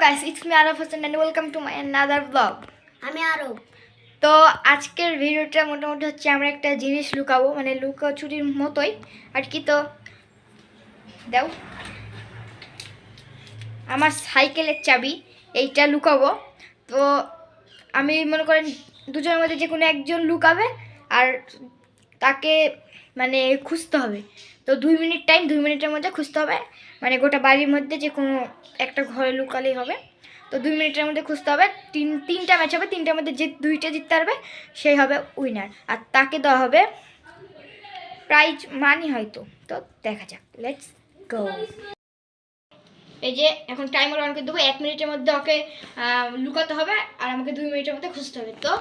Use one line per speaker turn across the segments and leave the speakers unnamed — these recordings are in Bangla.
guys, it's me Araf Hassan and welcome to my another vlog.
আমি আরব।
তো আজকের ভিডিওটা মোটামুটি হচ্ছে আমরা একটা জিনিস লুকাবো, মানে লুকোচুরির মতোই আর কি। তো দাও আমার সাইকেলের চাবি, এইটা লুকাবো। তো আমি মনে করেন দুজনের মধ্যে যে কোনো একজন লুকাবে আর তাকে মানে খুঁজতে হবে। তো 2 মিনিট টাইম, 2 মিনিটের মধ্যে খুঁজতে হবে, মানে গোটা বাড়ির মধ্যে যে কোনো একটা ঘরে লুকালেই হবে। তো 2 মিনিটের মধ্যে খুঁজতে হবে। তিনটা ম্যাচ হবে, তিনটার মধ্যে যে দুইটা জিততে পারবে সেই হবে উইনার, আর তাকে দেওয়া হবে প্রাইজ মানি হয়তো। তো দেখা যাক, লেটস গো। এই যে এখন টাইমার অন করে দেবো, 1 মিনিটের মধ্যে ওকে লুকাতে হবে আর আমাকে 2 মিনিটের মধ্যে খুঁজতে হবে। তো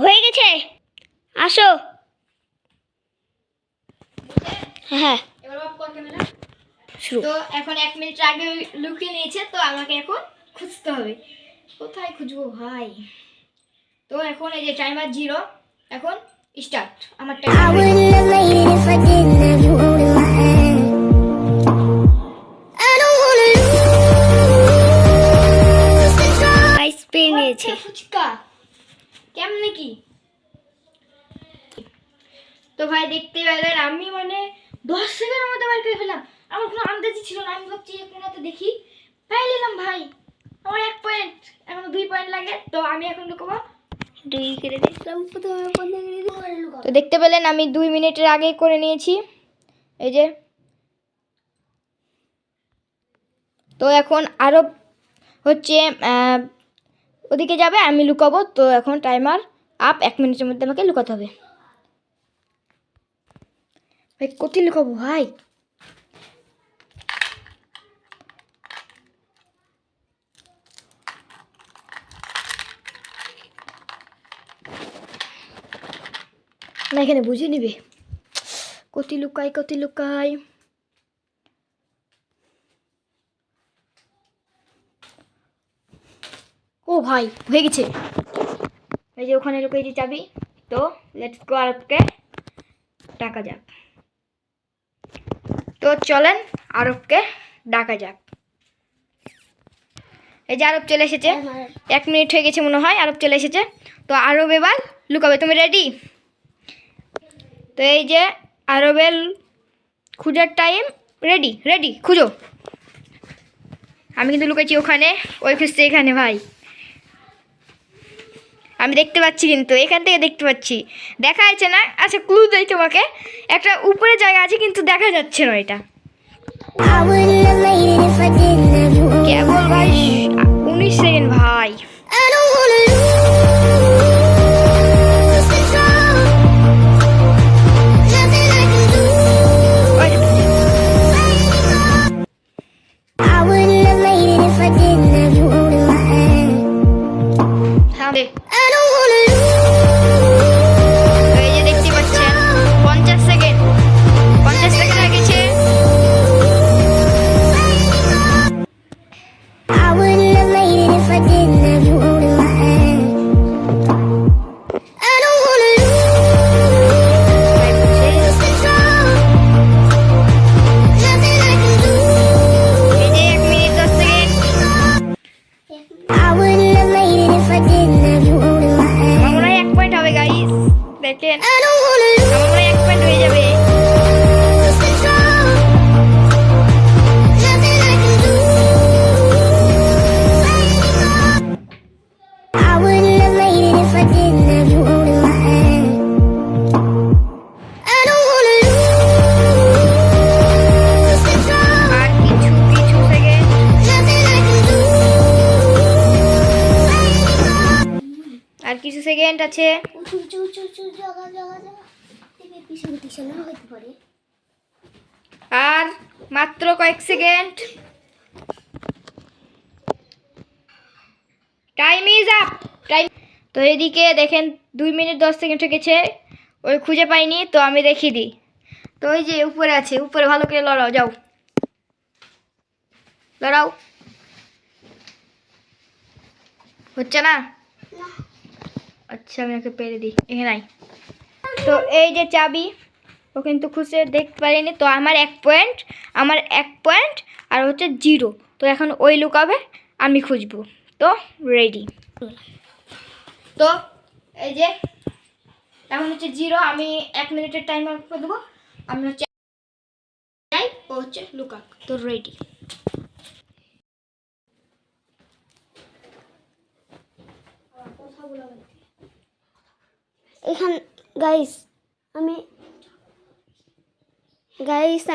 হয়ে গেছে, আসো। হ্যাঁ,
এবার বাপ কর ক্যামেরা
শুরু।
তো এখন 1 মিনিট আগে লুকিয়ে নিয়েছে, তো আমাকে এখন খুঁজতে হবে। কোথায় খুঁজবো ভাই? তো এখন এই যে টাইমার 0, এখন স্টার্ট। আমার
নিয়েছে
ফুচকা কেমনে কি? তো ভাই দেখতে পেলেন আমি মানে 10 সেকেন্ডের মধ্যে বার করে ফেলাম। আমার কোনো আন্দাজই ছিল না। আমি ভাবছি কোনাতে দেখি, পাই নিলাম ভাই। আমার 1 পয়েন্ট, এখন 2 পয়েন্ট লাগে। তো আমি এখন লুকাবো
2 করে দিলাম প্রথমে।
তো দেখতে পেলেন আমি 2 মিনিটের আগে করে নিয়েছি, এই যে। তো এখন আরো হচ্ছে ওদিকে যাবে, আমি লুকাবো। তো এখন টাইমার আপ, 1 মিনিটের মধ্যে আমাকে লুকাতে হবে। ভাই কোথায় লুকাবো ভাই? না এখানে বুঝে নিবে কোথায় লুকাই, কোথায় লুকাই। ও ভাই হয়ে গেছে, এই যে ওখানে লুকিয়েছি চাবি। তো লেটস গো, আরবকে ডাকা যাক। তো চলেন আরবকে ডাকা যাক। এই যে আরব চলে এসেছে, 1 মিনিট হয়ে গেছে মনে হয়, আরব চলে এসেছে। তো আরব এবার লুকাবে, তুমি রেডি? তো এই যে আরবের খুঁজার টাইম, রেডি রেডি, খুঁজো। আমি কিন্তু লুকাইছি ওখানে, ওই খুঁজছে এখানে ভাই। আমি দেখতে পাচ্ছি, কিন্তু এখান থেকে দেখতে পাচ্ছি, দেখা যাচ্ছে না। আচ্ছা ক্লু দেই তোমাকে, একটা উপরে জায়গা আছে কিন্তু দেখা যাচ্ছে না এটা। কেবল ভাই 19 সেকেন্ড ভাই। এই যে দেখতে পাচ্ছেন 50 সেকেন্ড, 50 সেকেন্ড হয়ে গেছে। দেখেন আমার মনে হয় 1 পয়েন্ট হয়ে যাবে। আর কিছু সেকেন্ড, আর কিছু সেকেন্ড আছে। আর মাত্র কয়েক second, time is up, time. তো এদিকে দেখেন 2 মিনিট 10 সেকেন্ড হয়ে গেছে, ওই খুঁজে পাইনি। তো আমি দেখিয়ে দিই, তো ওই যে উপরে আছে, উপরে ভালো করে লড়াও, যাও লড়াও। হচ্ছে না? আচ্ছা আমি ওকে পেরে দিই, এখানে নাই। তো এই যে চাবি, ও কিন্তু খুঁজে দেখতে পারিনি। তো আমার 1 পয়েন্ট আর হচ্ছে 0। তো এখন ওই লুকাবে, আমি খুঁজবো। তো রেডি। তো এই যে এখন হচ্ছে 0, আমি 1 মিনিটের টাইমার করে দেবো। আমি হচ্ছে যাই, ও হচ্ছে লুকাক। তো রেডি।
এখান গাইস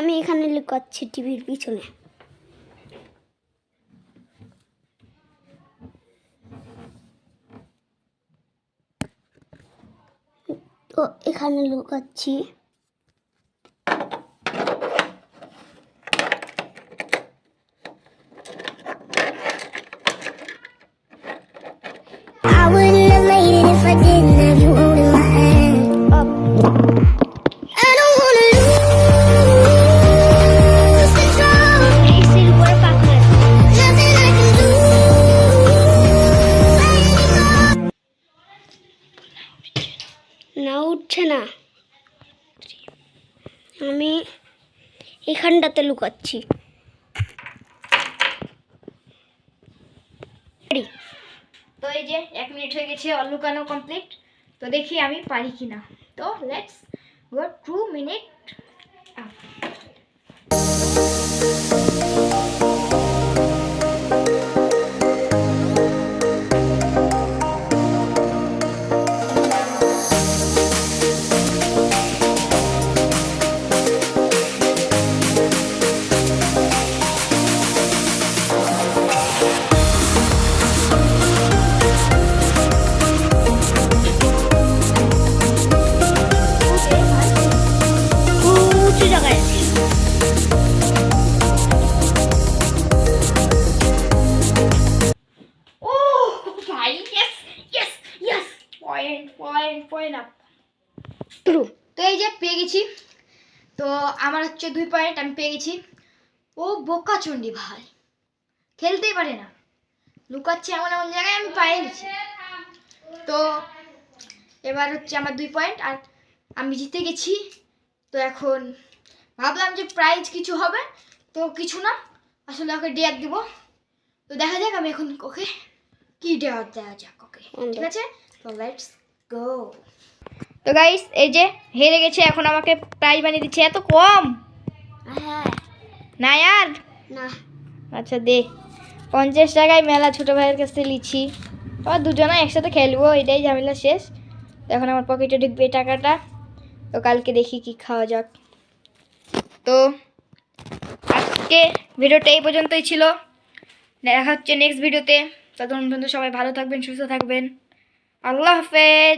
আমি এখানে লুকাচ্ছি টিভির পিছনে। তো এখানে লুকাচ্ছি।
I wouldn't have made it if I didn't have you holding my hand. I don't wanna lose control.
এসির উপরে পাখা আছে।
Nothing I can do.
না উঠছে না, আমি এখানটাতে লুকাচ্ছি।
তো এই যে 1 মিনিট হয়ে গেছে, লুকানো কমপ্লিট। তো দেখি আমি পারি কিনা। তো লেটস গো 2 মিনিট।
উঁচু জায়গায় আছে।
ও ভাই, yes yes yes, point up.
True.
তো এই যে পেয়ে গেছি। তো আমার হচ্ছে 2 পয়েন্ট, আমি পেয়ে গেছি। ও বোকাচন্ডী ভাই, খেলতেই পারে না, লুকাচ্ছে এমন এমন জায়গায়, আমি পাই গেছি। তো এবার হচ্ছে আমার 2 পয়েন্ট আর আমি জিতে গেছি। তো এখন ভাবলাম যে প্রাইজ কিছু হবে, তো কিছু না, আসলে ওকে ডেয়ার দিব। তো দেখা যাক আমি এখন ওকে কি ডেয়ার দেওয়া যাক ওকে, ঠিক আছে? তো লেটস গো। তো গাইস এই যে হেরে গেছে, এখন আমাকে প্রাইজ বানিয়ে দিচ্ছে। এত কম
হ্যাঁ।
না ইয়ার।
না
আচ্ছা দে, 50 টাকায় মেলা ছোট ভাইয়ের কাছ থেকে লিছি। আবার দুজনে একসাথে খেলবো, এটাই ঝামেলা শেষ। এখন আমার পকেটে ঢুকবে টাকাটা। তো কালকে দেখি কি খাওয়া যাক। তো আজকে ভিডিওটা এই পর্যন্তই ছিল, দেখা হচ্ছে নেক্সট ভিডিওতে। ততক্ষণ পর্যন্ত সবাই ভালো থাকবেন, সুস্থ থাকবেন। আল্লাহ হাফেজ।